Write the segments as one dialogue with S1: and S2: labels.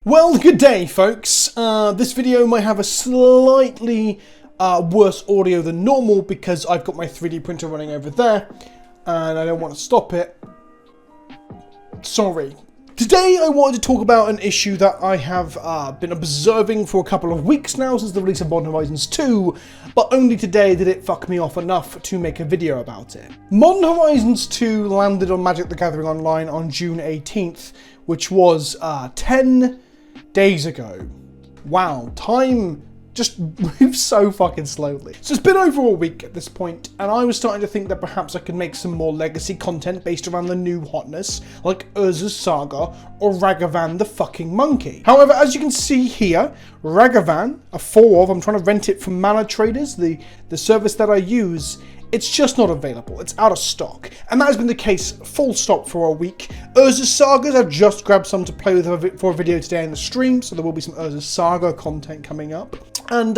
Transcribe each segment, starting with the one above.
S1: Well, good day, folks. This video might have a slightly worse audio than normal because I've got my 3D printer running over there and I don't want to stop it. Sorry. Today I wanted to talk about an issue that I have been observing for a couple of weeks now since the release of Modern Horizons 2, but only today did it fuck me off enough to make a video about it. Modern Horizons 2 landed on Magic the Gathering Online on June 18th, which was 10 days ago. Wow, time just moves so fucking slowly. So it's been over a week at this point, and I was starting to think that perhaps I could make some more legacy content based around the new hotness, like Urza's Saga or Ragavan the fucking Monkey. However, as you can see here, Ragavan, a 4-of, I'm trying to rent it from Mana Traders, the service that I use. It's just not available. It's out of stock. And that has been the case full stop for a week. Urza's Sagas, I've just grabbed some to play with for a video today in the stream, so there will be some Urza's Saga content coming up. And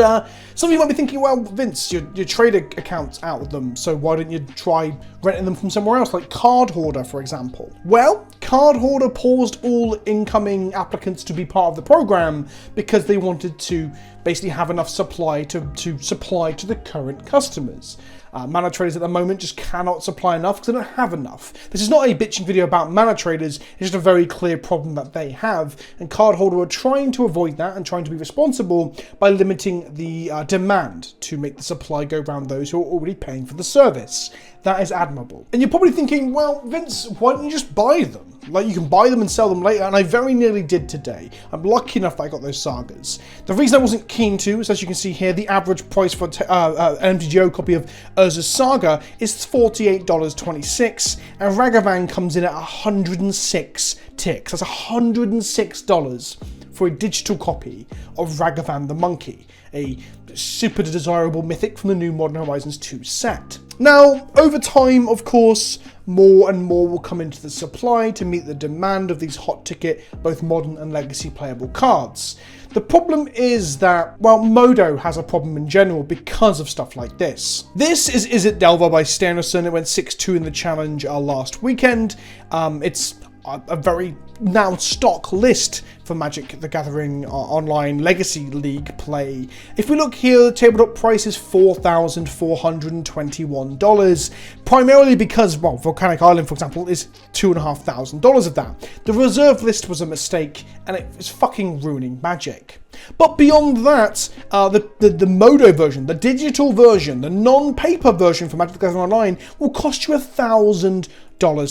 S1: some of you might be thinking, well, Vince, your trader account's out with them, so why don't you try renting them from somewhere else, like Card Hoarder, for example? Well, Card Hoarder paused all incoming applicants to be part of the program because they wanted to basically have enough supply to supply to the current customers. Mana Traders at the moment just cannot supply enough because they don't have enough. This is not a bitching video about Mana Traders, it's just a very clear problem that they have, and Card Holder are trying to avoid that and trying to be responsible by limiting the demand to make the supply go around those who are already paying for the service. That is admirable. And you're probably thinking, well, Vince, why don't you just buy them? Like, you can buy them and sell them later, and I very nearly did today. I'm lucky enough that I got those sagas. The reason I wasn't keen to is, as you can see here, the average price for an MTGO copy of Urza's Saga is $48.26, and Ragavan comes in at 106 ticks. That's $106 for a digital copy of Ragavan the Monkey, a super desirable mythic from the new Modern Horizons 2 set. Now, over time, of course, more and more will come into the supply to meet the demand of these hot ticket, both modern and legacy playable cards. The problem is that, well, Modo has a problem in general because of stuff like this. This is It Delver by Stanison. It went 6-2 in the challenge last weekend. It's a very now stock list for Magic the Gathering Online Legacy League play. If we look here, the tabletop price is $4,421, primarily because, well, Volcanic Island, for example, is $2,500 of that. The reserve list was a mistake, and it is fucking ruining Magic. But beyond that, the Modo version, the digital version, the non-paper version for Magic the Gathering Online will cost you $1,000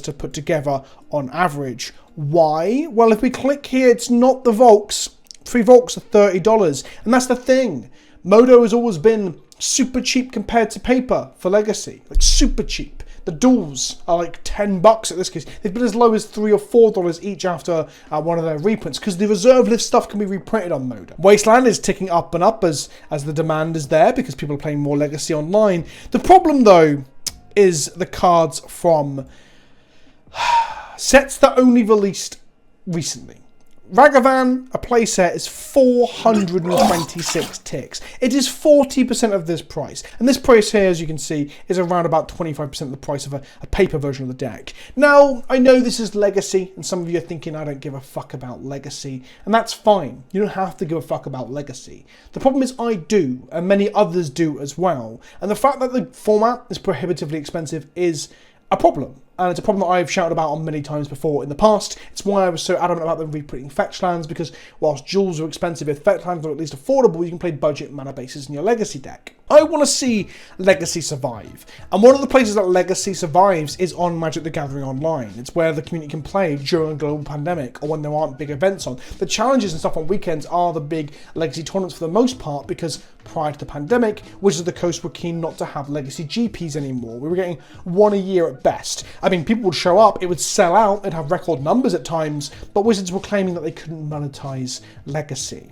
S1: to put together on average. Why? Well, if we click here, it's not the Volks. 3 Volks are $30, and that's the thing. Modo has always been super cheap compared to paper for Legacy, like super cheap. The duels are like $10 at this case. They've been as low as $3 or $4 each after one of their reprints, because the reserve list stuff can be reprinted on Modo. Wasteland is ticking up and up as the demand is there because people are playing more Legacy online. The problem, though, is the cards from sets that only released recently. Ragavan, a playset, is 426 ticks. It is 40% of this price. And this price here, as you can see, is around about 25% of the price of a paper version of the deck. Now, I know this is Legacy, and some of you are thinking I don't give a fuck about Legacy, and that's fine. You don't have to give a fuck about Legacy. The problem is I do, and many others do as well. And the fact that the format is prohibitively expensive is a problem. And it's a problem that I've shouted about on many times before in the past. It's why I was so adamant about them reprinting fetch lands, because whilst jewels are expensive, if fetch lands are at least affordable, you can play budget mana bases in your Legacy deck. I want to see Legacy survive. And one of the places that Legacy survives is on Magic the Gathering Online. It's where the community can play during a global pandemic or when there aren't big events on. The challenges and stuff on weekends are the big Legacy tournaments for the most part, because prior to the pandemic, Wizards of the Coast were keen not to have Legacy GPs anymore. We were getting one a year at best. I mean, people would show up, it would sell out, it'd have record numbers at times, but Wizards were claiming that they couldn't monetize Legacy.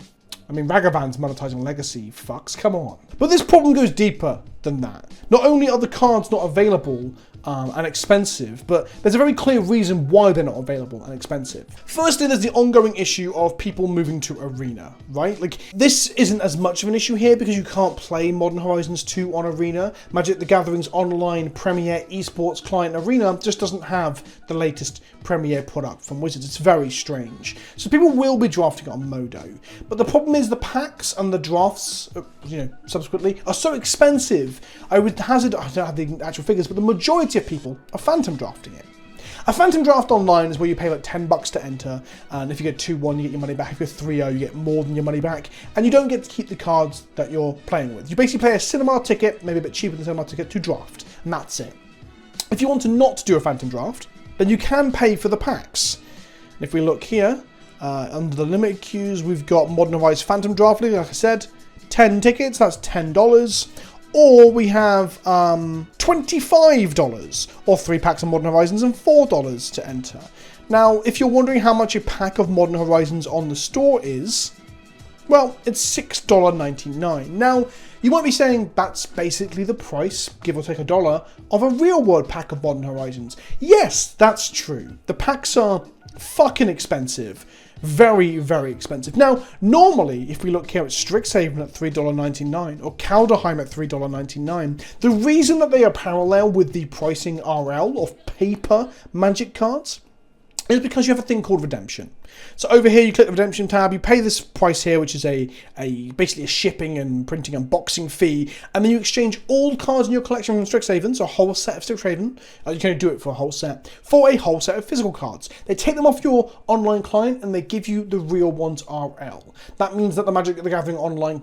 S1: I mean, Ragavan's monetizing Legacy, fucks, come on. But this problem goes deeper than that. Not only are the cards not available and expensive, but there's a very clear reason why they're not available and expensive. Firstly, there's the ongoing issue of people moving to Arena, right? Like, this isn't as much of an issue here because you can't play Modern Horizons 2 on Arena. Magic the Gathering's online Premier esports client Arena just doesn't have the latest Premier product from Wizards. It's very strange. So people will be drafting on Modo, but the problem is the packs and the drafts, subsequently, are so expensive. I would hazard, I don't have the actual figures, but the majority of people are phantom drafting it. A phantom draft online is where you pay like $10 to enter, and if you get 2-1, you get your money back. If you're 3-0, you get more than your money back, and you don't get to keep the cards that you're playing with. You basically play a cinema ticket, maybe a bit cheaper than a cinema ticket, to draft, and that's it. If you want to not do a phantom draft, then you can pay for the packs. And if we look here, under the limited queues, we've got Modern Horizons Phantom Draft League, like I said, 10 tickets, that's $10. Or we have $25, or 3 packs of Modern Horizons and $4 to enter. Now, if you're wondering how much a pack of Modern Horizons on the store is, well, it's $6.99. Now, you might be saying that's basically the price, give or take $1, of a real-world pack of Modern Horizons. Yes, that's true. The packs are fucking expensive. Very, very expensive. Now, normally, if we look here at Strixhaven at $3.99 or Kaldheim at $3.99, the reason that they are parallel with the pricing RL of paper Magic cards is because you have a thing called redemption. So over here, you click the redemption tab, you pay this price here, which is basically a shipping and printing and boxing fee, and then you exchange all cards in your collection from Strixhaven, so a whole set of Strixhaven, you can only do it for a whole set of physical cards. They take them off your online client and they give you the real ones RL. That means that the Magic the Gathering online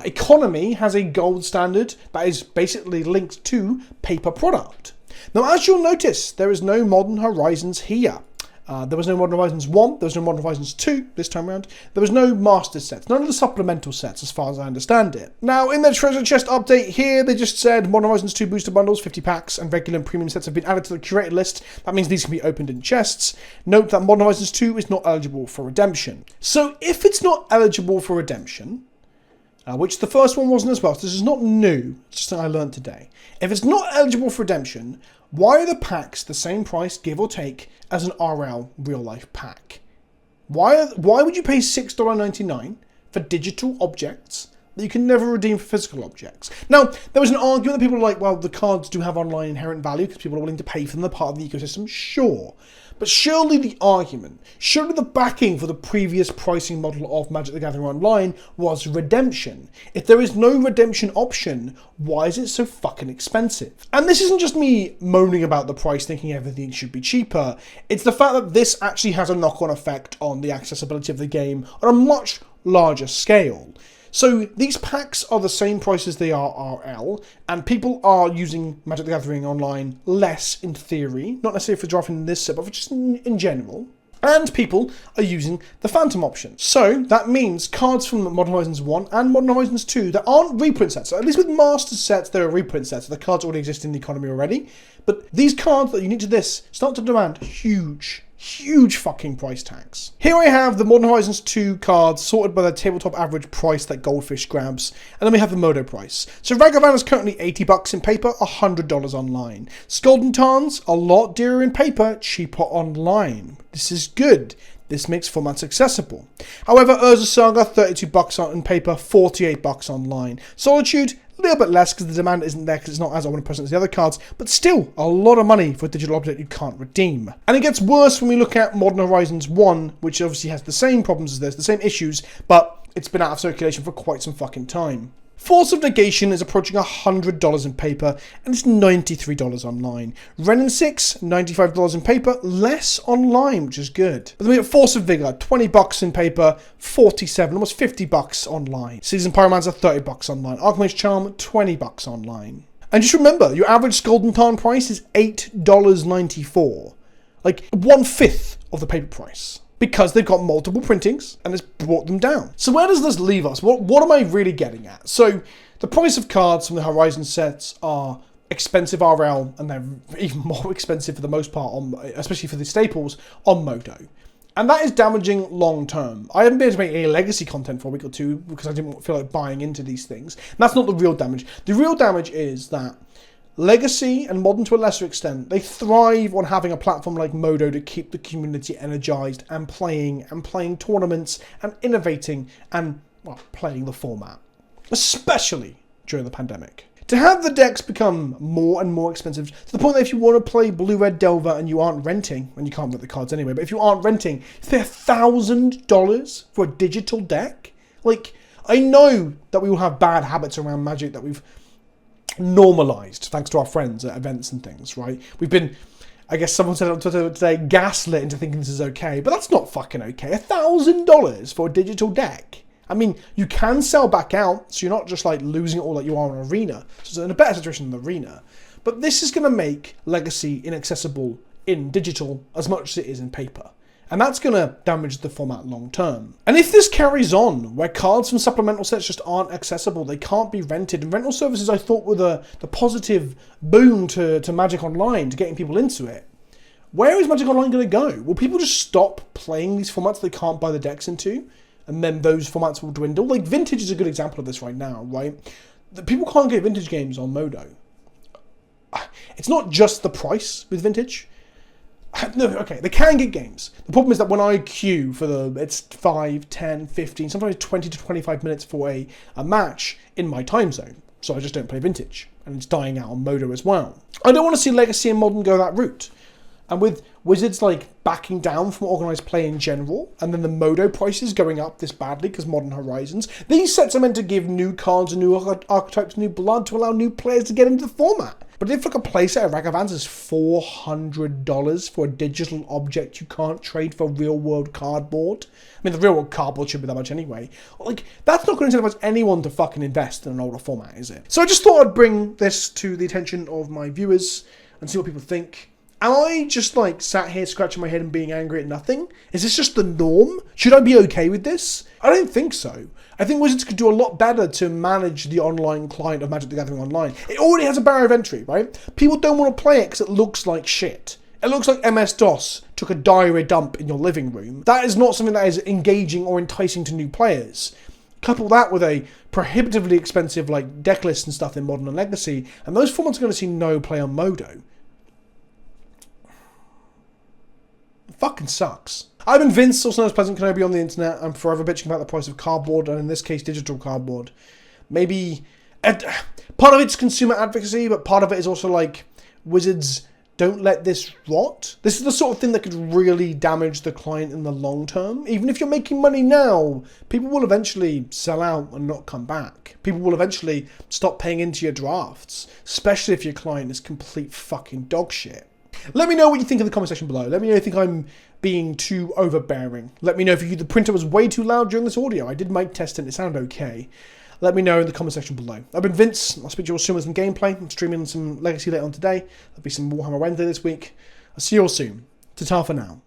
S1: economy has a gold standard that is basically linked to paper product. Now, as you'll notice, there is no Modern Horizons here. There was no Modern Horizons 1, there was no Modern Horizons 2 this time around. There was no Master sets, none of the supplemental sets as far as I understand it. Now, in their treasure chest update here, they just said Modern Horizons 2 booster bundles, 50 packs, and regular and premium sets have been added to the curated list. That means these can be opened in chests. Note that Modern Horizons 2 is not eligible for redemption. So, if it's not eligible for redemption, which the first one wasn't as well, so this is not new, it's just something I learned today. If it's not eligible for redemption, why are the packs the same price, give or take, as an RL real-life pack? Why would you pay $6.99 for digital objects that you can never redeem for physical objects? Now, there was an argument that people were like, well, the cards do have online inherent value because people are willing to pay for them, they're part of the ecosystem, sure. But surely the backing for the previous pricing model of Magic the Gathering Online was redemption. If there is no redemption option, why is it so fucking expensive? And this isn't just me moaning about the price thinking everything should be cheaper. It's the fact that this actually has a knock-on effect on the accessibility of the game on a much larger scale. So these packs are the same price as they are RL, and people are using Magic the Gathering Online less in theory, not necessarily for drafting this set, but just in general. And people are using the Phantom option. So that means cards from Modern Horizons 1 and Modern Horizons 2 that aren't reprint sets. So at least with Master sets, they're reprint sets. So the cards already exist in the economy already. But these cards that are unique to this start to demand huge fucking price tags. Here I have the Modern Horizons 2 cards sorted by the tabletop average price that Goldfish grabs, and then we have the Modo price. So Ragavan is currently $80 in paper, $100 online. Golden Tarns, a lot dearer in paper, cheaper online. This is good. This makes formats accessible. However, Urza Saga, $32 in paper, $48 online. Solitude, a little bit less because the demand isn't there because it's not as omnipresent as the other cards, but still a lot of money for a digital object you can't redeem. And it gets worse when we look at Modern Horizons 1, which obviously has the same problems as this, the same issues, but it's been out of circulation for quite some fucking time. Force of Negation is approaching $100 in paper, and it's $93 online. Renin 6, $95 in paper, less online, which is good. But then we have Force of Vigor, $20 in paper, $47, almost $50 online. Seasoned Pyromancer, $30 online. Archmage Charm, $20 online. And just remember, your average Golden Tarn price is $8.94. Like, 1/5 of the paper price. Because they've got multiple printings and it's brought them down. So where does this leave us? What am I really getting at? So the price of cards from the Horizon sets are expensive RL, and they're even more expensive for the most part, especially for the staples, on Modo. And that is damaging long term. I haven't been able to make any legacy content for a week or two because I didn't feel like buying into these things. And that's not the real damage. The real damage is that Legacy and Modern to a lesser extent, they thrive on having a platform like Modo to keep the community energized and playing tournaments and innovating and, well, playing the format, especially during the pandemic. To have the decks become more and more expensive, to the point that if you want to play Blue-Red Delver and you aren't renting, and you can't get the cards anyway, but if you aren't renting, you pay $1,000 for a digital deck? Like, I know that we will have bad habits around Magic that we've normalized, thanks to our friends at events and things, right? We've been, I guess someone said on Twitter today, gaslit into thinking this is okay, but that's not fucking okay. $1,000 for a digital deck. I mean, you can sell back out, so you're not just like losing it all like you are in Arena. So it's in a better situation than Arena. But this is going to make Legacy inaccessible in digital as much as it is in paper. And that's going to damage the format long term. And if this carries on, where cards from supplemental sets just aren't accessible, they can't be rented, and rental services I thought were the positive boon to Magic Online, to getting people into it, where is Magic Online going to go? Will people just stop playing these formats they can't buy the decks into? And then those formats will dwindle. Like, Vintage is a good example of this right now, right? People can't get Vintage games on Modo. It's not just the price with Vintage. No, okay, they can get games. The problem is that when I queue for it's 5, 10, 15, sometimes 20 to 25 minutes for a match in my time zone. So I just don't play Vintage. And it's dying out on Modo as well. I don't want to see Legacy and Modern go that route. And with Wizards like backing down from organised play in general, and then the Modo prices going up this badly because Modern Horizons, these sets are meant to give new cards and new archetypes, new blood to allow new players to get into the format. But if like a playset of Ragavans is $400 for a digital object you can't trade for real world cardboard, I mean the real world cardboard should be that much anyway, like that's not going to incentivize anyone to fucking invest in an older format, is it? So I just thought I'd bring this to the attention of my viewers and see what people think. Am I just like sat here scratching my head and being angry at nothing? Is this just the norm? Should I be okay with this? I don't think so. I think Wizards could do a lot better to manage the online client of Magic the Gathering Online. It already has a barrier of entry, right? People don't want to play it because it looks like shit. It looks like MS-DOS took a diarrhea dump in your living room. That is not something that is engaging or enticing to new players. Couple that with a prohibitively expensive like deck list and stuff in Modern and Legacy, and those formats are going to see no play on Modo. Fucking sucks. I've been Vince, also known as PleasantKenobi on the internet. I'm forever bitching about the price of cardboard, and in this case, digital cardboard. Maybe part of it's consumer advocacy, but part of it is also like Wizards don't let this rot. This is the sort of thing that could really damage the client in the long term. Even if you're making money now, people will eventually sell out and not come back. People will eventually stop paying into your drafts, especially if your client is complete fucking dog shit. Let me know what you think in the comment section below. Let me know if you think I'm being too overbearing. Let me know if the printer was way too loud during this audio. I did mic test it and it sounded okay. Let me know in the comment section below. I've been Vince. I'll speak to you all soon with some gameplay. I'm streaming some Legacy later on today. There'll be some Warhammer Wednesday this week. I'll see you all soon. Ta-ta for now.